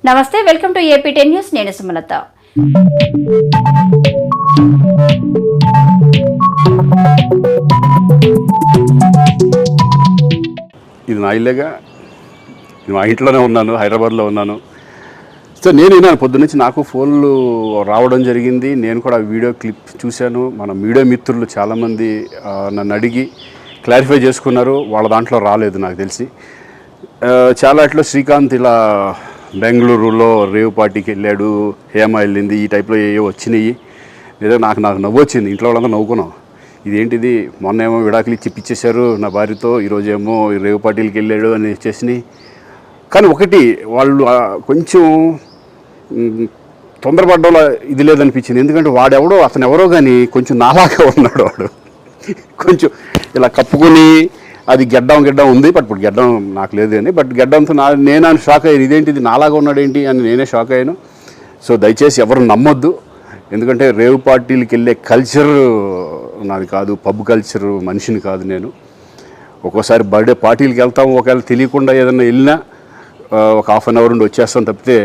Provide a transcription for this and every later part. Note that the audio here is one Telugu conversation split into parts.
నమస్తే, వెల్కమ్ టు ఏపీ 10 న్యూస్. నేను సుమలత. ఇది నా ఇల్లేగా, మా ఇంట్లోనే ఉన్నాను, హైదరాబాద్లో ఉన్నాను. సో నేను విన్నాను పొద్దున్నుంచి, నాకు ఫోన్లు రావడం జరిగింది. నేను కూడా వీడియో క్లిప్ చూశాను. మన మీడియా మిత్రులు చాలామంది నన్ను అడిగి క్లారిఫై చేసుకున్నారు. వాళ్ళ దాంట్లో రాలేదు నాకు తెలిసి. చాలా ఇట్లా శ్రీకాంత్ ఇలా బెంగళూరులో రేవ్ పార్టీకి వెళ్ళాడు, హేమ వెళ్ళింది, ఈ టైప్లో ఏవో వచ్చినాయి. ఏదో నాకు నవ్వు వచ్చింది. ఇంట్లో వాళ్ళందరూ నవ్వుకున్నాం. ఇదేంటిది, మొన్న ఏమో విడాకులు ఇచ్చి పిచ్చేశారు నా భార్యతో, ఈరోజేమో రేవ్ పార్టీలకి వెళ్ళాడు అని వచ్చేసినాయి. కానీ ఒకటి, వాళ్ళు కొంచెం తొందరపడ్డంలో ఇది లేదనిపించింది. ఎందుకంటే వాడెవడో, అతను ఎవరో కానీ కొంచెం నాలాగా ఉన్నాడు. వాడు కొంచెం ఇలా కప్పుకొని, అది గెడ్డం ఉంది, బట్ ఇప్పుడు గెడ్డం నాకు లేదు అని, బట్ గెడ్డంతో నేను షాక్ అయ్యాను. ఇదేంటిది నాలాగా ఉన్నాడు ఏంటి అని నేనే షాక్ అయ్యాను. సో దయచేసి ఎవరు నమ్మొద్దు. ఎందుకంటే రేవ్ పార్టీలకి వెళ్ళే కల్చర్ నాది కాదు, పబ్ కల్చర్ మనిషిని కాదు నేను. ఒక్కోసారి బర్త్డే పార్టీలకి వెళ్తాము, ఒకవేళ తెలియకుండా ఏదైనా వెళ్ళినా ఒక హాఫ్ అన్ అవర్ నుండి వచ్చేస్తాం తప్పితే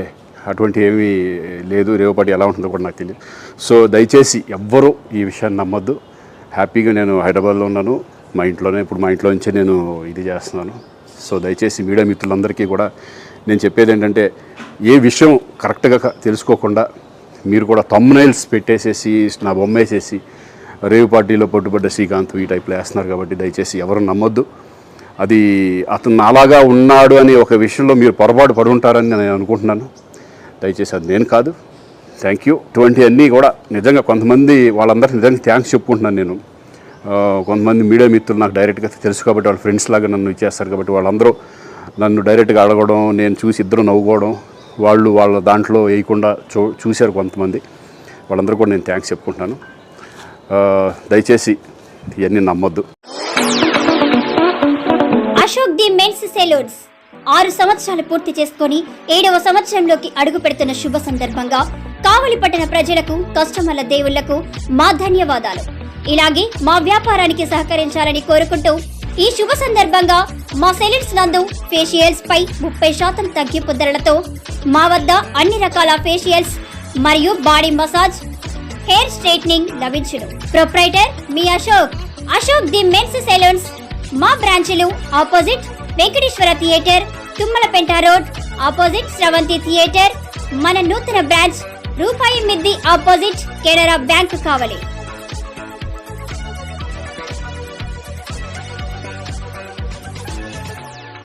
అటువంటి ఏమీ లేదు. రేవ్ పార్టీ ఎలా ఉంటుందో కూడా నాకు తెలియదు. సో దయచేసి ఎవ్వరూ ఈ విషయాన్ని నమ్మొద్దు. హ్యాపీగా నేను హైదరాబాద్లో ఉన్నాను, మా ఇంట్లోనే. ఇప్పుడు మా ఇంట్లో నుంచే నేను ఇది చేస్తున్నాను. సో దయచేసి మీడియా మిత్రులందరికీ కూడా నేను చెప్పేది ఏంటంటే, ఏ విషయం కరెక్ట్గా తెలుసుకోకుండా మీరు కూడా థంబ్నైల్స్ పెట్టేసేసి నా బొమ్మ వేసేసి రేవ్ పార్టీలో పట్టుబడ్డ శ్రీకాంత్ ఈ టైప్లో వేస్తున్నారు. కాబట్టి దయచేసి ఎవరు నమ్మొద్దు. అది అతను అలాగా ఉన్నాడు అని ఒక విషయంలో మీరు పొరపాటు పడి ఉంటారని నేను అనుకుంటున్నాను. దయచేసి అది నేను కాదు. Thank you. ఇటువంటివన్నీ కూడా నిజంగా కొంతమంది, వాళ్ళందరికీ నిజంగా థ్యాంక్స్ చెప్పుకుంటున్నాను నేను. కొంతమంది మీడియా మిత్రులు నాకు డైరెక్ట్గా తెలుసు కాబట్టి, వాళ్ళ ఫ్రెండ్స్ లాగా నన్ను ఇచ్చేస్తారు కాబట్టి, వాళ్ళందరూ నన్ను డైరెక్ట్గా అడగడం, నేను చూసి ఇద్దరు నవ్వుకోవడం, వాళ్ళు వాళ్ళ దాంట్లో వేయకుండా చూశారు కొంతమంది. వాళ్ళందరూ కూడా నేను థ్యాంక్స్ చెప్పుకుంటున్నాను. దయచేసి ఇవన్నీ నమ్మొద్దు. అశోక్ ది మెన్స్ సెలూన్స్ 6 సంవత్సరాలు పూర్తి చేసుకుని 7వ సంవత్సరంలోకి అడుగు పెడుతున్న శుభ సందర్భంగా కావలి పట్టణ ప్రజలకు, కస్టమర్ల దేవుళ్లకు మా ధన్యవాదాలు. ఇలాగే మా వ్యాపారానికి సహకరించాలని కోరుకుంటూ, ఈ శుభ సందర్భంగా మా సెలూన్స్ నందు ఫేషియల్స్ పై 30% తగ్గింపు ధరలతో మా వద్ద అన్ని రకాల ఫేషియల్స్ మరియు బాడీ మసాజ్, హెయిర్ స్ట్రైట్నింగ్ లభించును. ప్రొప్రైటర్ మీ అశోక్ ది మెన్స్ సెలూన్స్. మా బ్రాంచ్లు opposite Venkateswara theatre, Tummalapenta road, opposite Sravanthi theatre. మన నూతన బ్రాంచ్ రూపాయి మిద్ది ఆపోజిట్ కెనరా బ్యాంక్ కావలి.